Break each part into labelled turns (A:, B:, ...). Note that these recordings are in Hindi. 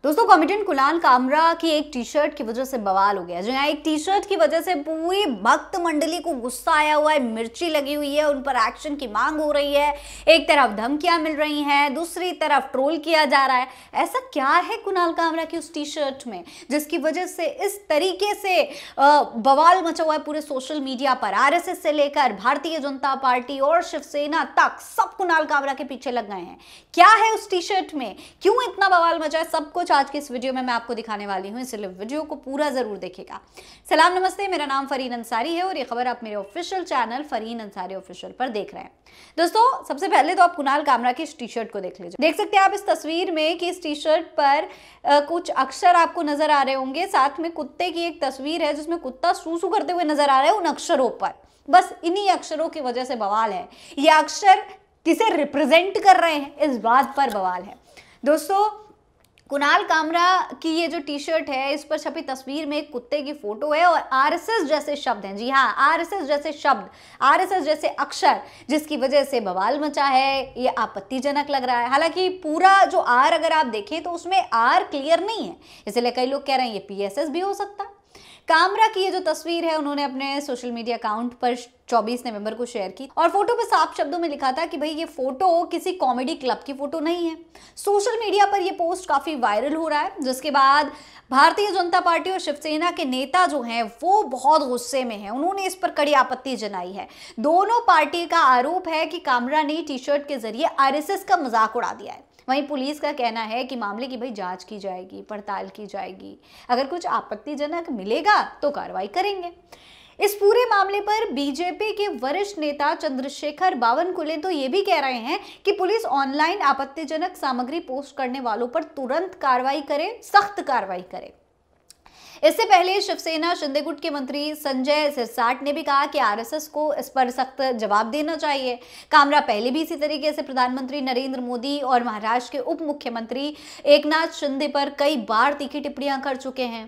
A: दोस्तों, कॉमेडियन कुणाल कामरा की एक टी शर्ट की वजह से बवाल हो गया। जो यहाँ एक टी शर्ट की वजह से पूरी भक्त मंडली को गुस्सा आया हुआ है, मिर्ची लगी हुई है, उन पर एक्शन की मांग हो रही है। एक तरफ धमकियां मिल रही हैं, दूसरी तरफ ट्रोल किया जा रहा है। ऐसा क्या है कुणाल कामरा की उस टी शर्ट में जिसकी वजह से इस तरीके से बवाल मचा हुआ है पूरे सोशल मीडिया पर। आरएसएस से लेकर भारतीय जनता पार्टी और शिवसेना तक सब कुणाल कामरा के पीछे लग गए हैं। क्या है उस टी शर्ट में, क्यों इतना बवाल मचा है, सब कुछ आज के इस वीडियो में मैं आपको दिखाने वाली हूं, इसलिए वीडियो को पूरा जरूर देखिएगा। सलाम नमस्ते, मेरा नाम फरीन अंसारी है और ये खबर आप मेरे official channel Fareen Ansari official पर देख रहे हैं। दोस्तों, सबसे पहले तो आप कुणाल कामरा की इस टी शर्ट को देख लीजिए। देख सकते हैं आप इस तस्वीर में कि इस टी शर्ट पर कुछ अक्षर आपको नजर आ रहे होंगे। साथ में कुत्ते की एक तस्वीर है जिसमें कुत्ता सूसू करते हुए नजर आ रहा है उन अक्षरों पर। बस इन्हीं अक्षरों की वजह से बवाल है। ये अक्षर किसे रिप्रेजेंट कर रहे हैं, इस बात पर बवाल है। दोस्तों, कुणाल कामरा की ये जो टी शर्ट है, इस पर छपी तस्वीर में एक कुत्ते की फोटो है और आरएसएस जैसे शब्द हैं। जी हाँ, आरएसएस जैसे शब्द, आरएसएस जैसे अक्षर, जिसकी वजह से बवाल मचा है। ये आपत्तिजनक लग रहा है। हालांकि पूरा जो आर अगर आप देखें तो उसमें आर क्लियर नहीं है, इसलिए कई लोग कह रहे हैं ये पीएसएस भी हो सकता है। कामरा की ये जो तस्वीर है उन्होंने अपने सोशल मीडिया अकाउंट पर 24 नवंबर को शेयर की और फोटो पे साफ शब्दों में लिखा था कि भाई ये फोटो किसी कॉमेडी क्लब की फोटो नहीं है। सोशल मीडिया पर ये पोस्ट काफी वायरल हो रहा है, जिसके बाद भारतीय जनता पार्टी और शिवसेना के नेता जो हैं वो बहुत गुस्से में हैं। उन्होंने इस पर कड़ी आपत्ति जताई है। दोनों पार्टी का आरोप है कि कामरा ने टी शर्ट के जरिए आरएसएस का मजाक उड़ा दिया है। वहीं पुलिस का कहना है कि मामले की भाई जांच की जाएगी, पड़ताल की जाएगी, अगर कुछ आपत्तिजनक मिलेगा तो कार्रवाई करेंगे। इस पूरे मामले पर बीजेपी के वरिष्ठ नेता चंद्रशेखर बावनकुले तो ये भी कह रहे हैं कि पुलिस ऑनलाइन आपत्तिजनक सामग्री पोस्ट करने वालों पर तुरंत कार्रवाई करे, सख्त कार्रवाई करे। इससे पहले शिवसेना शिंदे गुट के मंत्री संजय सिरसाट ने भी कहा कि आरएसएस को इस पर सख्त जवाब देना चाहिए। कामरा पहले भी इसी तरीके से प्रधानमंत्री नरेंद्र मोदी और महाराष्ट्र के उप मुख्यमंत्री एकनाथ शिंदे पर कई बार तीखी टिप्पणियां कर चुके हैं।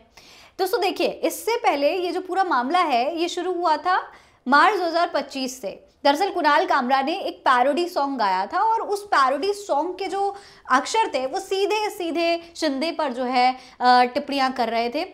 A: दोस्तों देखिए, इससे पहले ये जो पूरा मामला है ये शुरू हुआ था मार्च 2025 से। दरअसल कुणाल कामरा ने एक पैरोडी सॉन्ग गाया था और उस पैरोडी सॉन्ग के जो अक्षर थे वो सीधे सीधे शिंदे पर जो है टिप्पणियां कर रहे थे।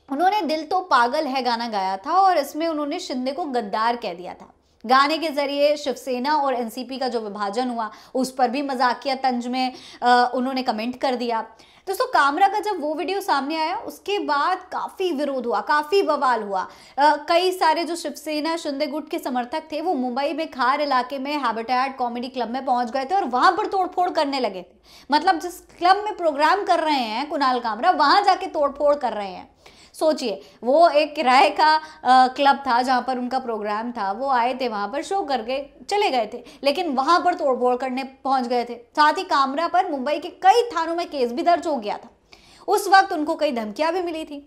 A: उन्होंने दिल तो पागल है गाना गाया था और इसमें उन्होंने शिंदे को गद्दार कह दिया था। गाने के जरिए शिवसेना और एनसीपी का जो विभाजन हुआ उस पर भी मजाकिया तंज में उन्होंने कमेंट कर दिया। दोस्तों, कामरा का जब वो वीडियो सामने आया उसके बाद काफी विरोध हुआ, काफी बवाल हुआ। कई सारे जो शिवसेना शिंदे गुट के समर्थक थे वो मुंबई में खार इलाके में हैबिटेट कॉमेडी क्लब में पहुंच गए थे और वहां पर तोड़फोड़ करने लगे थे। मतलब जिस क्लब में प्रोग्राम कर रहे हैं कुणाल कामरा, वहां जाके तोड़फोड़ कर रहे हैं। सोचिए, वो एक किराए का क्लब था जहां पर उनका प्रोग्राम था, वो आए थे, वहां पर शो करके चले गए थे, लेकिन वहां पर तोड़फोड़ करने पहुंच गए थे। साथ ही कामरा पर मुंबई के कई थानों में केस भी दर्ज हो गया था। उस वक्त उनको कई धमकियां भी मिली थी।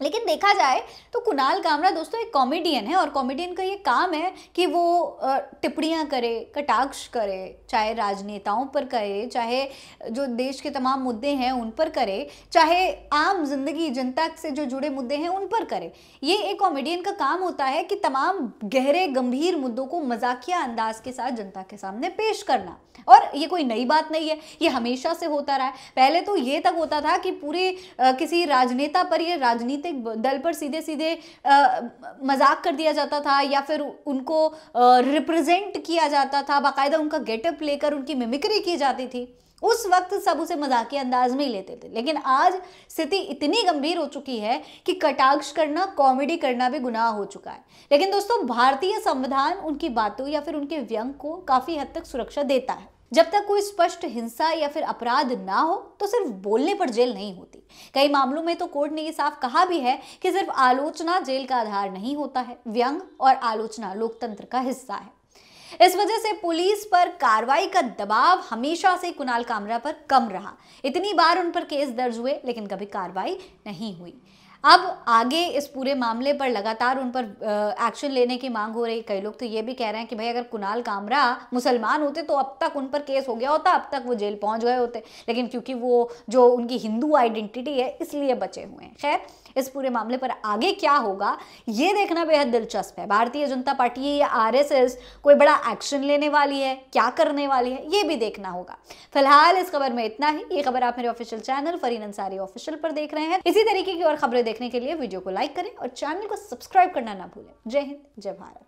A: लेकिन देखा जाए तो कुणाल कामरा दोस्तों एक कॉमेडियन है और कॉमेडियन का ये काम है कि वो टिप्पणियां करे, कटाक्ष करे, चाहे राजनेताओं पर करे, चाहे जो देश के तमाम मुद्दे हैं उन पर करे, चाहे आम जिंदगी जनता से जो जुड़े मुद्दे हैं उन पर करे। ये एक कॉमेडियन का काम होता है कि तमाम गहरे गंभीर मुद्दों को मजाकिया अंदाज के साथ जनता के सामने पेश करना। और ये कोई नई बात नहीं है, ये हमेशा से होता रहा है। पहले तो ये तक होता था कि पूरे किसी राजनेता पर या राजनीतिक दल पर सीधे सीधे मजाक कर दिया जाता था या फिर उनको रिप्रेजेंट किया जाता था, बाकायदा उनका गेटअप लेकर उनकी मिमिक्री की जाती थी। उस वक्त सब उसे मजाकिया अंदाज में ही लेते थे। लेकिन आज स्थिति इतनी गंभीर हो चुकी है कि कटाक्ष करना, कॉमेडी करना भी गुनाह हो चुका है। लेकिन दोस्तों, भारतीय संविधान उनकी बातों या फिर उनके व्यंग को काफी हद तक सुरक्षा देता है। जब तक कोई स्पष्ट हिंसा या फिर अपराध ना हो तो सिर्फ बोलने पर जेल नहीं होती। कई मामलों में तो कोर्ट ने ये साफ कहा भी है कि सिर्फ आलोचना जेल का आधार नहीं होता है। व्यंग और आलोचना लोकतंत्र का हिस्सा है। इस वजह से पुलिस पर कार्रवाई का दबाव हमेशा से कुणाल कामरा पर कम रहा। इतनी बार उन पर केस दर्ज हुए लेकिन कभी कार्रवाई नहीं हुई। अब आगे इस पूरे मामले पर लगातार उन पर एक्शन लेने की मांग हो रही। कई लोग तो ये भी कह रहे हैं कि भाई अगर कुणाल कामरा मुसलमान होते तो अब तक उन पर केस हो गया होता, अब तक वो जेल पहुंच गए होते, लेकिन क्योंकि वो जो उनकी हिंदू आइडेंटिटी है इसलिए बचे हुए हैं। खैर, इस पूरे मामले पर आगे क्या होगा ये देखना बेहद दिलचस्प है। भारतीय जनता पार्टी या आरएसएस कोई बड़ा एक्शन लेने वाली है, क्या करने वाली है, ये भी देखना होगा। फिलहाल इस खबर में इतना ही। ये खबर आप मेरे official channel Fareen Ansari official पर देख रहे हैं। इसी तरीके की और खबरें देखने के लिए वीडियो को लाइक करें और चैनल को सब्सक्राइब करना ना भूलें। जय हिंद, जय भारत।